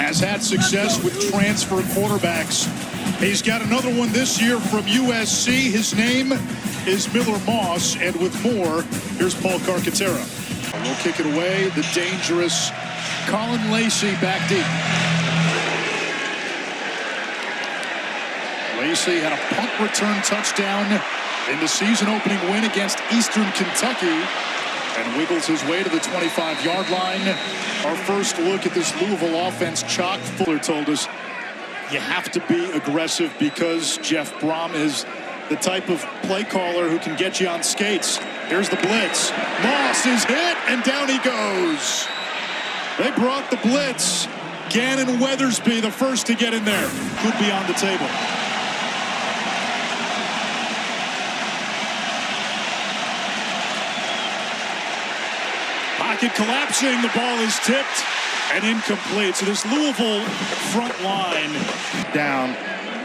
has had success with transfer quarterbacks. He's got another one this year from USC. His name is Miller Moss, and with more, here's Paul Carcaterra. We'll kick it away. The dangerous Colin Lacey back deep. Lacey had a punt return touchdown in the season-opening win against Eastern Kentucky and wiggles his way to the 25-yard line. Our first look at this Louisville offense, chock Fuller told us you have to be aggressive because Jeff Brom is the type of play caller who can get you on skates. Here's the blitz. Moss is hit, and down he goes. They brought the blitz. Gannon Weathersby, the first to get in there. Could be on the table. Pocket collapsing. The ball is tipped and incomplete. So this Louisville front line down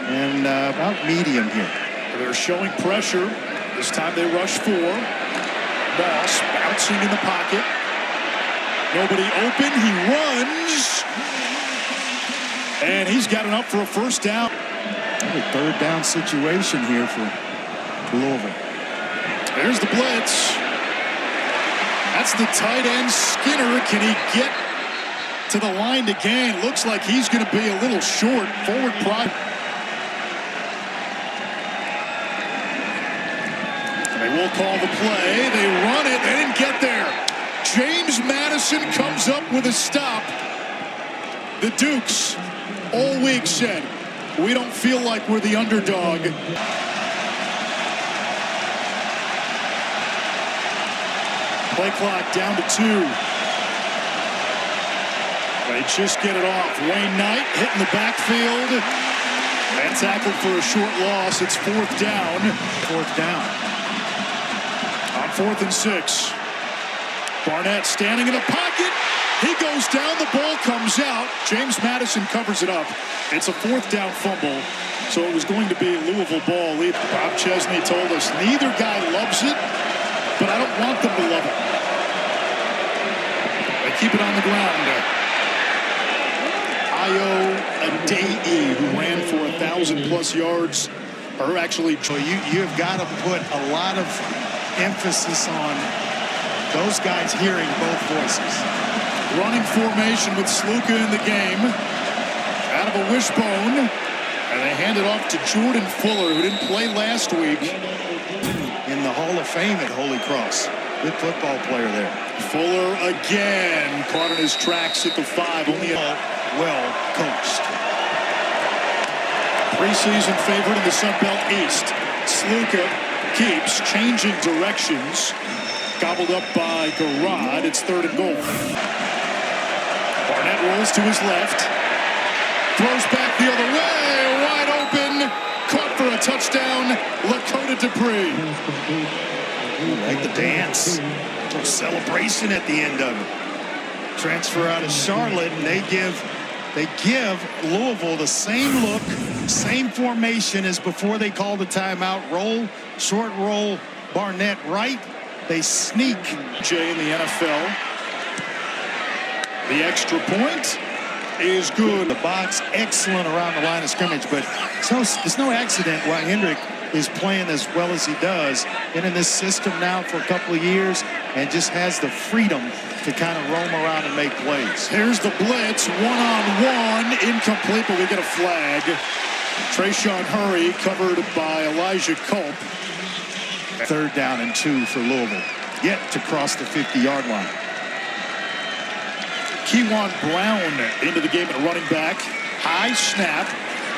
and about medium here. They're showing pressure. This time they rush 4. Moss bouncing in the pocket. Nobody open. He runs. And he's got it up for a first down. A third down situation here for Louisville. There's the blitz. That's the tight end, Skinner. Can he get to the line to gain? Looks like he's going to be a little short. Forward pride. They will call the play. They run it. They didn't get there. James Madison comes up with a stop. The Dukes all week said, we don't feel like we're the underdog. Play clock down to 2. They just get it off. Wayne Knight hitting the backfield and tackled for a short loss. It's 4th down. 4th down. On 4th and 6. Barnett standing in the pocket. He goes down. The ball comes out. James Madison covers it up. It's a 4th down fumble. So it was going to be Louisville ball. Bob Chesney told us neither guy loves it, but I don't want them to love it. They keep it on the ground. Ayo Adei, who ran for 1,000+ yards, or actually, you have got to put a lot of emphasis on those guys hearing both voices. Running formation with Sluka in the game. Out of a wishbone. And they hand it off to Jordan Fuller, who didn't play last week. In the Hall of Fame at Holy Cross. Good football player there. Fuller again caught in his tracks at the 5. Only well coached. Preseason favorite in the Sun Belt East. Sluka keeps changing directions. Gobbled up by Garrod. It's 3rd and goal. Barnett rolls to his left. Throws back the other way. Wide open. Caught for a touchdown. Lakota Dupree. Like the dance. A celebration at the end of it. Transfer out of Charlotte, and they give Louisville the same look, same formation as before they called the timeout. Roll, short roll, Barnett right. They sneak. Jay in the NFL. The extra point is good. The box excellent around the line of scrimmage, but it's no accident why Hendrick is playing as well as he does. Been in this system now for a couple of years and just has the freedom to kind of roam around and make plays. Here's the blitz, one-on-one, incomplete, but we get a flag. Trayshawn Hurry covered by Elijah Culp. 3rd down and 2 for Louisville. Yet to cross the 50-yard line. Kewan Brown into the game at running back. High snap.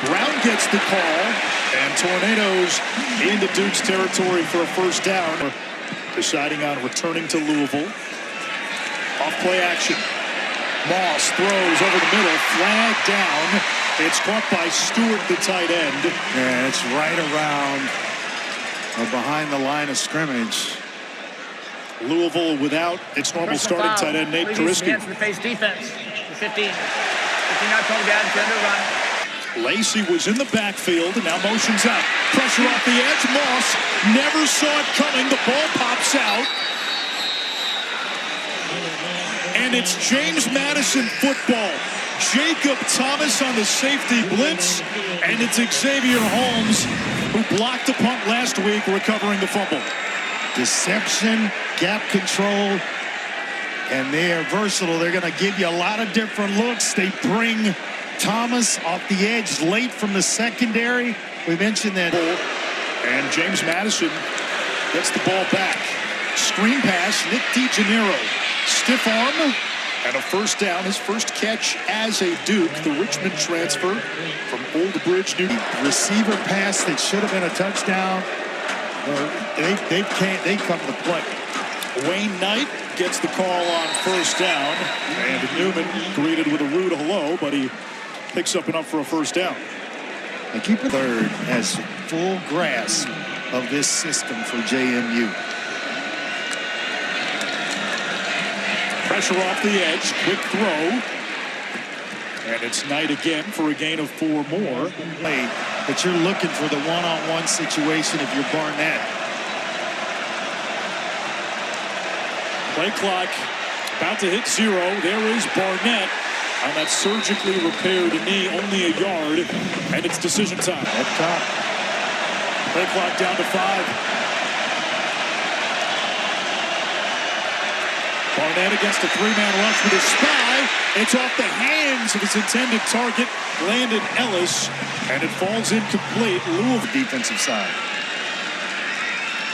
Brown gets the call. And Tornadoes into Duke's territory for a first down. Deciding on returning to Louisville. Off play action. Moss throws over the middle. Flag down. It's caught by Stewart, the tight end. Yeah, it's right around or behind the line of scrimmage. Louisville without its normal starting tight end, Nate Kariski. The face defense. The 15. 15-yard penalty down to end run. Lacey was in the backfield and now motions out. Pressure off the edge. Moss never saw it coming. The ball pops out. And it's James Madison football. Jacob Thomas on the safety blitz, and it's Xavier Holmes who blocked the punt last week, recovering the fumble. Deception, gap control, and they are versatile. They're going to give you a lot of different looks. They bring Thomas off the edge late from the secondary. We mentioned that. And James Madison gets the ball back. Screen pass, Nick DeGennaro. Stiff arm, and a first down. His first catch as a Duke, the Richmond transfer from Old Bridge, New York. Receiver pass that should have been a touchdown. They come to play. Wayne Knight gets the call on first down, and Newman greeted with a rude hello, but he picks up enough for a first down. And keep it third has full grasp of this system for JMU. Pressure off the edge, quick throw, and it's Knight again for a gain of 4 more. But you're looking for the one-on-one situation if you're Barnett. Play clock about to hit 0. There is Barnett on that surgically repaired knee, only a yard, and it's decision time. Up top. Play clock down to 5. Barnett against a 3-man rush with a spy. It's off the hands of his intended target, Landon Ellis, and it falls incomplete. Louisville Defensive side.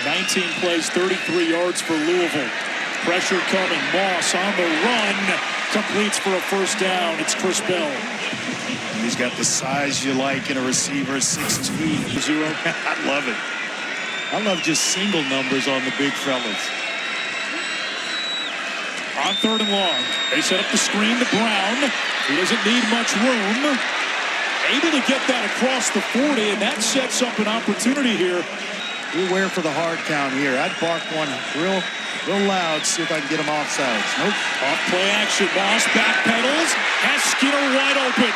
19 plays, 33 yards for Louisville. Pressure coming. Moss on the run. Completes for a first down. It's Chris Bell. And he's got the size you like in a receiver, 6'2". 0. I love it. I love just single numbers on the big fellas. On 3rd and long, they set up the screen to Brown. He doesn't need much room. Able to get that across the 40, and that sets up an opportunity here. Beware for the hard count here. I'd bark one real loud, see if I can get him offsides. Nope. Off play action. Moss backpedals. Has Skinner wide open.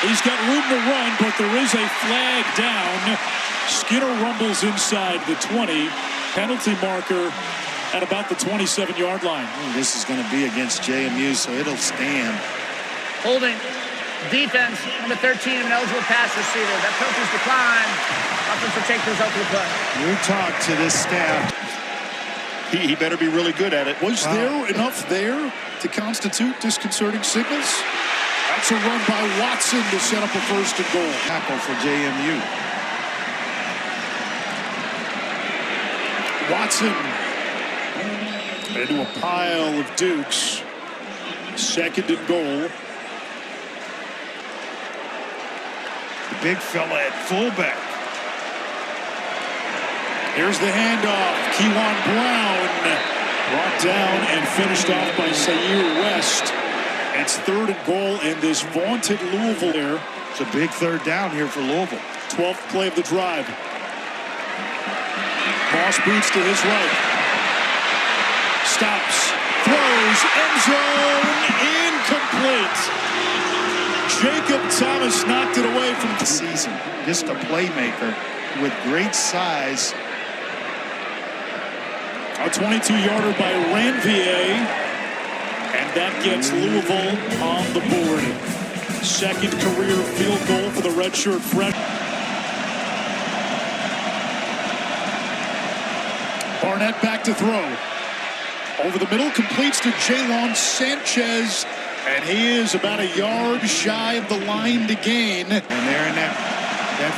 He's got room to run, but there is a flag down. Skinner rumbles inside the 20. Penalty marker at about the 27-yard line. This is going to be against JMU, so it'll stand. Holding. Defense, number 13, an eligible pass receiver. That penalty's declined. Offense will take the result of the play. You talk to this staff. He better be really good at it. Was there enough there to constitute disconcerting signals? That's a run by Watson to set up a 1st and goal. Tackle for JMU. Watson into a pile of Dukes. 2nd and goal. The big fella at fullback. Here's the handoff. Kewan Brown brought down and finished off by Sayer West. It's 3rd and goal in this vaunted Louisville there. It's a big 3rd down here for Louisville. 12th play of the drive. Moss boots to his right. Stops. Throws. End zone. Incomplete. Jacob Thomas knocked it away from the season. Just a playmaker with great size. A 22-yarder by Ranvier, and that gets Louisville on the board. 2nd career field goal for the redshirt freshman. Barnett back to throw. Over the middle, completes to Jalen Sanchez, and he is about a yard shy of the line to gain. And they're in that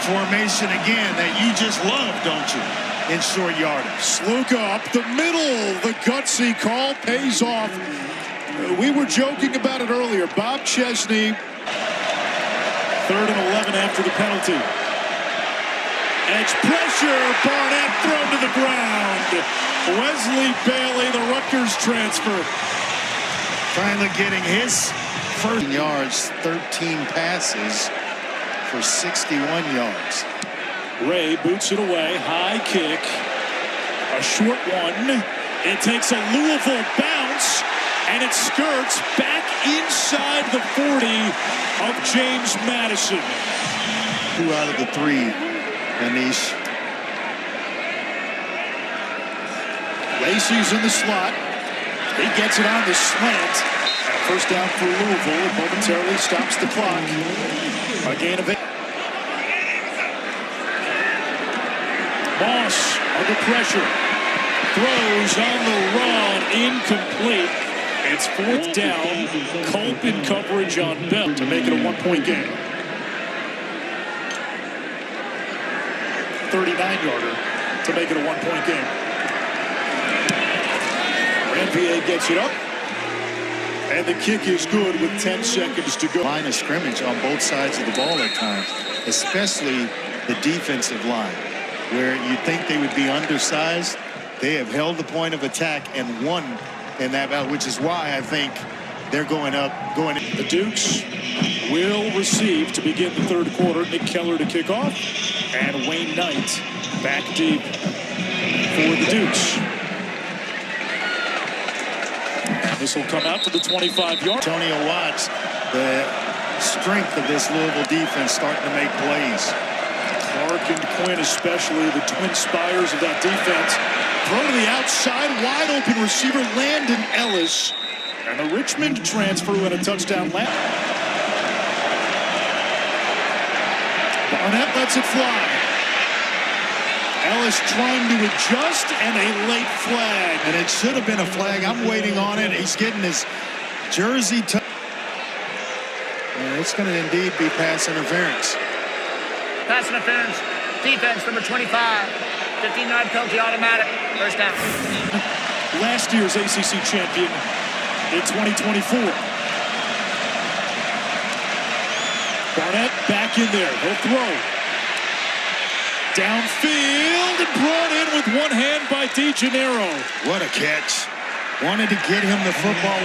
formation again that you just love, don't you? In short yardage. Sluka up the middle. The gutsy call pays off. We were joking about it earlier. Bob Chesney, 3rd and 11 after the penalty. Edge pressure. Barnett thrown to the ground. Wesley Bailey, the Rutgers transfer. Finally getting his first yards, 13 passes for 61 yards. Ray boots it away. High kick. A short one. It takes a Louisville bounce, and it skirts back inside the 40 of James Madison. 2 out of the 3, Anish. Lacey's in the slot. He gets it on the slant. And First down for Louisville. It momentarily stops the clock. A gain of 8. Moss under pressure. Throws on the run. Incomplete. It's fourth down. Culp in coverage on Bell to make it a 1-point game. 39-yarder to make it a 1-point game. Ranvier gets it up. And the kick is good with 10 seconds to go. Line of scrimmage on both sides of the ball at times, especially the defensive line, where you'd think they would be undersized. They have held the point of attack and won in that battle, which is why I think they're going up. The Dukes will receive to begin the third quarter. Nick Keller to kick off, and Wayne Knight back deep for the Dukes. This will come out to the 25-yard. Antonio Watts, the strength of this Louisville defense, starting to make plays. Clark and Quinn, especially the twin spires of that defense. Throw to the outside, wide open receiver Landon Ellis. And the Richmond transfer and a touchdown. Barnett lets it fly. Ellis trying to adjust, and a late flag. And it should have been a flag. I'm waiting on it. He's getting his jersey. And it's going to indeed be pass interference. Pass interference. Defense, number 25. 15-yard penalty, automatic. First down. Last year's ACC champion in 2024. Barnett back in there. He'll throw. Downfield and brought in with one hand by DeGennaro. What a catch. Wanted to get him the football.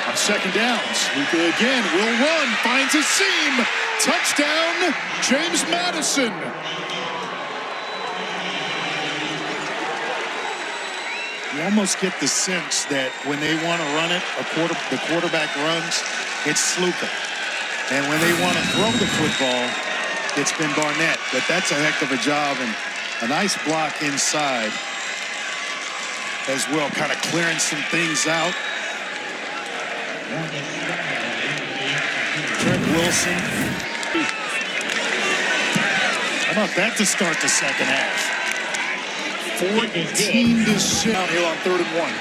On second downs, Luka again will run, finds a seam. Touchdown, James Madison. You almost get the sense that when they want to run it, the quarterback runs, it's Luka. And when they want to throw the football, it's been Barnett. But that's a heck of a job, and a nice block inside as well, kind of clearing some things out. Trent Wilson. How about that to start the second half? 14 to 6 down here on 3rd and 1.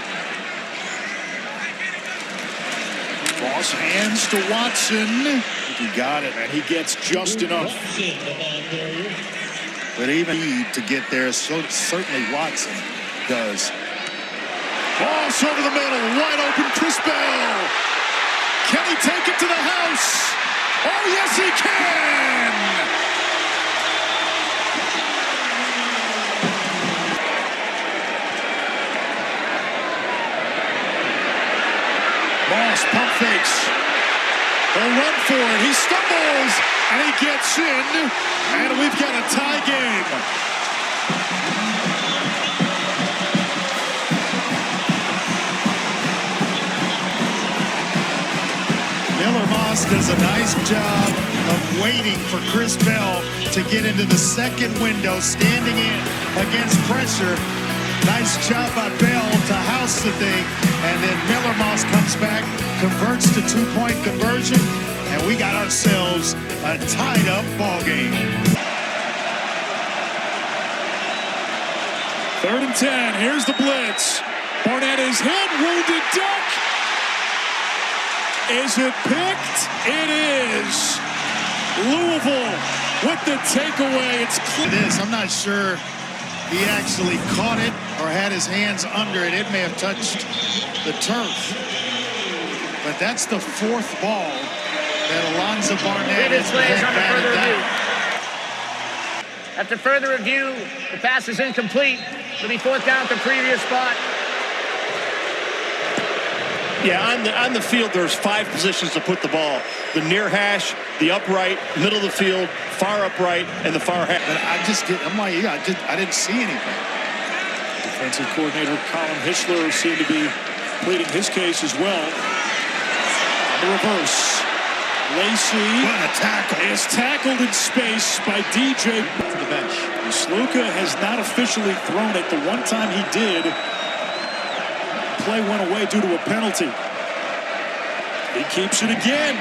Cross hands to Watson. He got it, and he gets just enough. But even to get there, so certainly Watson does. Cross over the middle, wide open, Chris Bell. Can he take it to the house? Oh, yes, he can! Moss pump fakes. They'll run for it. He stumbles, and he gets in, and we've got a tie game. Miller Moss does a nice job of waiting for Chris Bell to get into the second window, standing in against pressure. Nice job by Bell to house the thing, and then Miller Moss comes back, converts to 2-point conversion, and we got ourselves a tied-up ball game. 3rd and 10. Here's the blitz. Barnett is hit. Wounded duck. Is it picked? It is. Louisville with the takeaway. It is. I'm not sure he actually caught it or had his hands under it. It may have touched the turf. But that's the 4th ball that Alonzo Barnett has batted down. After further review, the pass is incomplete. It'll be 4th down at the previous spot. Yeah, on the field, there's 5 positions to put the ball. The near hash, the upright, middle of the field, far upright, and the far hash. But I didn't see anything. Defensive coordinator Colin Hischler seemed to be pleading his case as well. On the reverse. Lacey is tackled in space by DJ to the bench. Sluka has not officially thrown it. The one time he did, play went away due to a penalty. He keeps it again.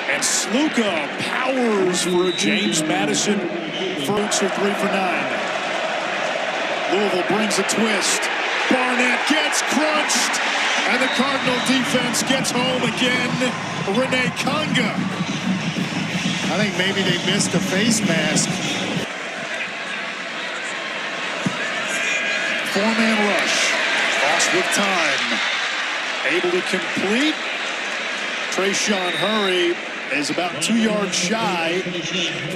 And Sluka powers for a James Madison. Folks are 3 for 9. Louisville brings a twist. Barnett gets crunched. And the Cardinal defense gets home again. Rene Conga. I think maybe they missed a face mask. 4-man rush. Lost with time. Able to complete. Trayshawn Hurry is about 2 yards shy.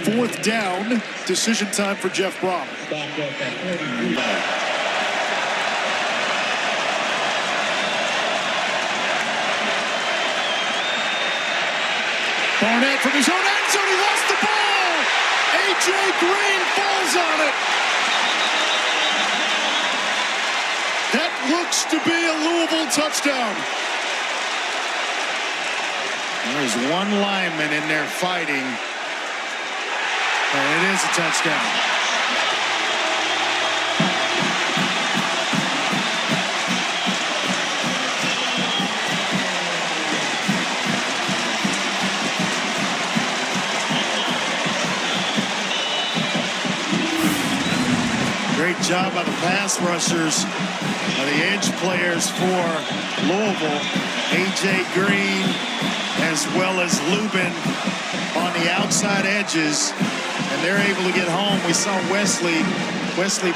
4th down. Decision time for Jeff Brom. Barnett from his own end zone. He lost the ball. A.J. Green falls on it. That looks to be a Louisville touchdown. There's one lineman in there fighting. And it is a touchdown. Great job by the pass rushers, the edge players for Louisville. A.J. Green as well as Lubin on the outside edges, and they're able to get home. We saw Wesley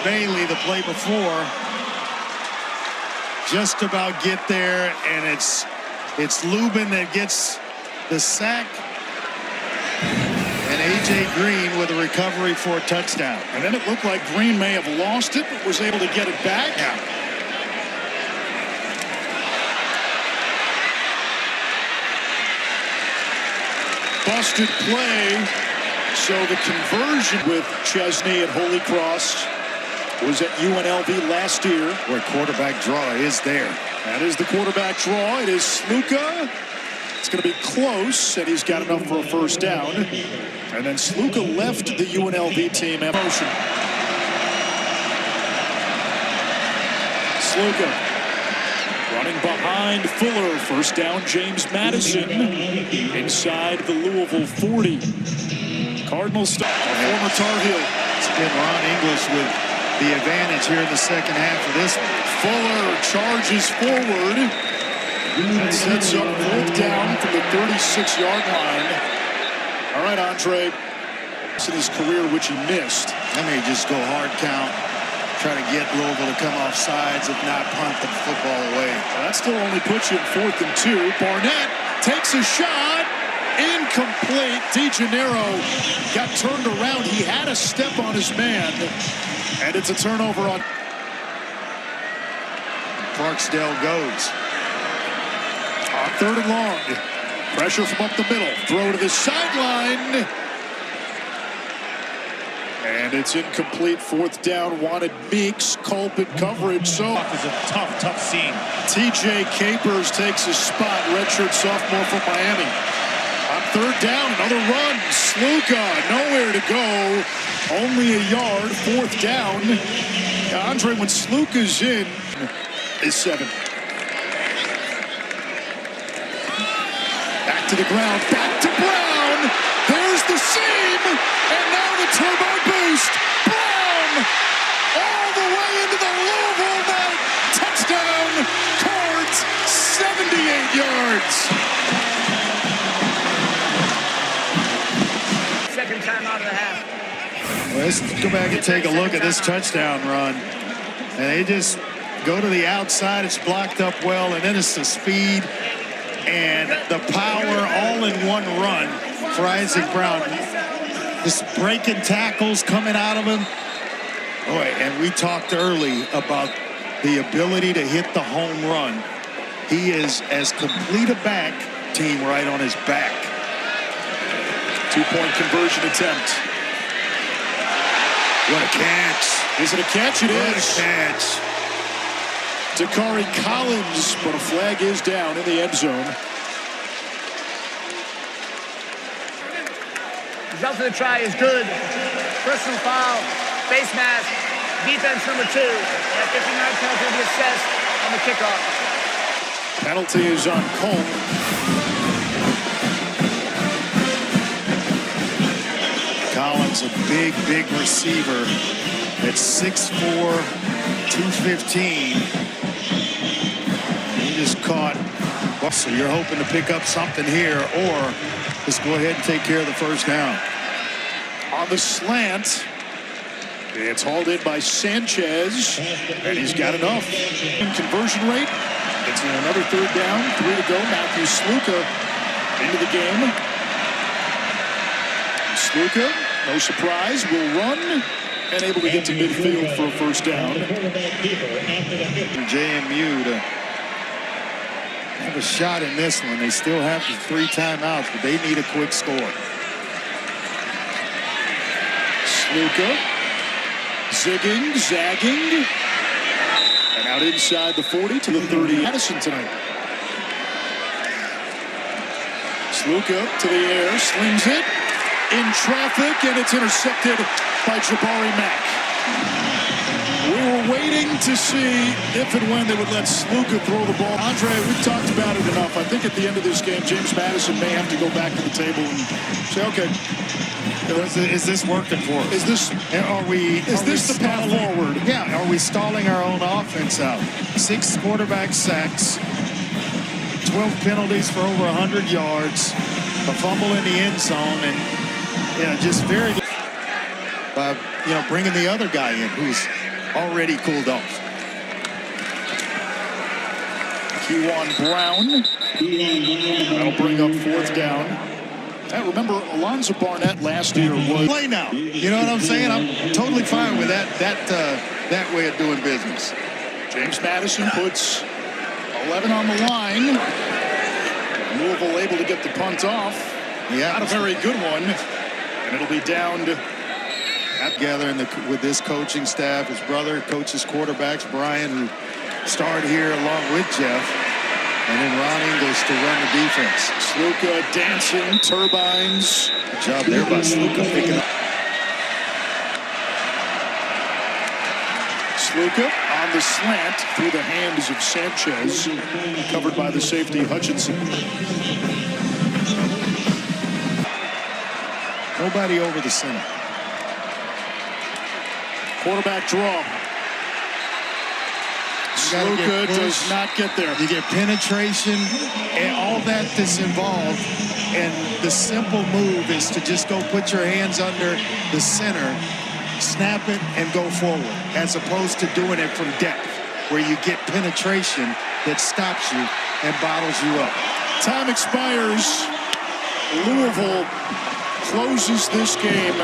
Bailey the play before just about get there, and it's Lubin that gets the sack. And A.J. Green with a recovery for a touchdown. And then it looked like Green may have lost it, but was able to get it back. Yeah. Busted play. So the conversion with Chesney at Holy Cross was at UNLV last year. Where quarterback draw is there. That is the quarterback draw. It is Sluka. It's going to be close, and he's got enough for a first down. And then Sluka left the UNLV team in motion. Sluka running behind Fuller. First down, James Madison inside the Louisville 40. Cardinals stop. Former Tar Heel. It's been Ron English with the advantage here in the second half of this one. Fuller charges forward. That sets up 4th down from the 36-yard line. All right, Andre. In his career, which he missed. I may just go hard count, try to get Louisville to come off sides, if not punt the football away. Well, that still only puts you in 4th and 2. Barnett takes a shot. Incomplete. DeGennaro got turned around. He had a step on his man. And it's a turnover on Clarksdale goes. On 3rd and long. Pressure from up the middle. Throw to the sideline. And it's incomplete. 4th down. Wanted Meeks. Culpin coverage. So It's a tough scene. TJ Capers takes a spot. Redshirt sophomore from Miami. On 3rd down. Another run. Sluka. Nowhere to go. Only a yard. 4th down. Andre, when Sluka's in, is 7. Back to the ground. Back to Brown. There's the seam. And now the turbo boost. Brown all the way into the Louisville net. Touchdown. Cards 78 yards. Second time out of the half. Well, let's go back and take a look at this touchdown run. And they just go to the outside. It's blocked up well, and then it's the speed and the power all in one run for Isaac Brown. Just breaking tackles coming out of him. Boy, and we talked early about the ability to hit the home run. He is as complete a back, team right on his back. 2-point conversion attempt. What a catch. Is it a catch? It What is. a catch. Dakari Collins, but a flag is down in the end zone. Result of the try is good. Personal foul, face mask, defense number 2. That 59 penalty will be assessed. on the kickoff. Penalty is on Culp. Collins, a big receiver at 6'4", 215. He just caught. So you're hoping to pick up something here, or just go ahead and take care of the first down. On the slant, it's hauled in by Sanchez, and he's got enough. Conversion rate, it's another third down, 3 to go. Matthew Sluka into the game. Sluka, no surprise, will run and able to get to midfield for a first down. JMU to have a shot in this one. They still have the 3 timeouts, but they need a quick score. Sluka, zigging, zagging, and out inside the 40 to the 30. Madison tonight. Sluka to the air, slings it in traffic, and it's intercepted by Jabari Mack. We were waiting to see if and when they would let Sluka throw the ball. Andre, we've talked about it enough. I think at the end of this game, James Madison may have to go back to the table and say, okay, Is this working for us? is this the path forward? Yeah, are we stalling our own offense out? 6 quarterback sacks, 12 penalties for over 100 yards, a fumble in the end zone, and just very by bringing the other guy in who's already cooled off. Kewan Brown. That'll bring up 4th down. I remember Alonzo Barnett last year was Play now. You know what I'm saying? I'm totally fine with that way of doing business. James Madison puts 11 on the line. Louisville able to get the punt off. Yeah, Not a very good one. And it'll be down to together with this coaching staff. His brother coaches quarterbacks, Brian, who starred here along with Jeff, and then Ron English to run the defense. Sluka dancing, turbines. Good job there by Sluka picking up. Sluka on the slant through the hands of Sanchez, covered by the safety Hutchinson. Nobody over the center. Quarterback draw. Sluka does not get there. You get penetration and all that's involved, and the simple move is to just go put your hands under the center, snap it, and go forward, as opposed to doing it from depth, where you get penetration that stops you and bottles you up. Time expires. Louisville closes this game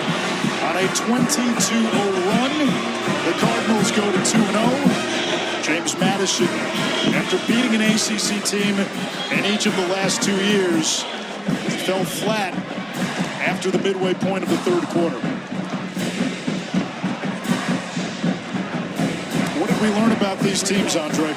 on a 22-0 run. The Cardinals go to 2-0. James Madison, after beating an ACC team in each of the last 2 years, fell flat after the midway point of the 3rd quarter. What did we learn about these teams, Andre?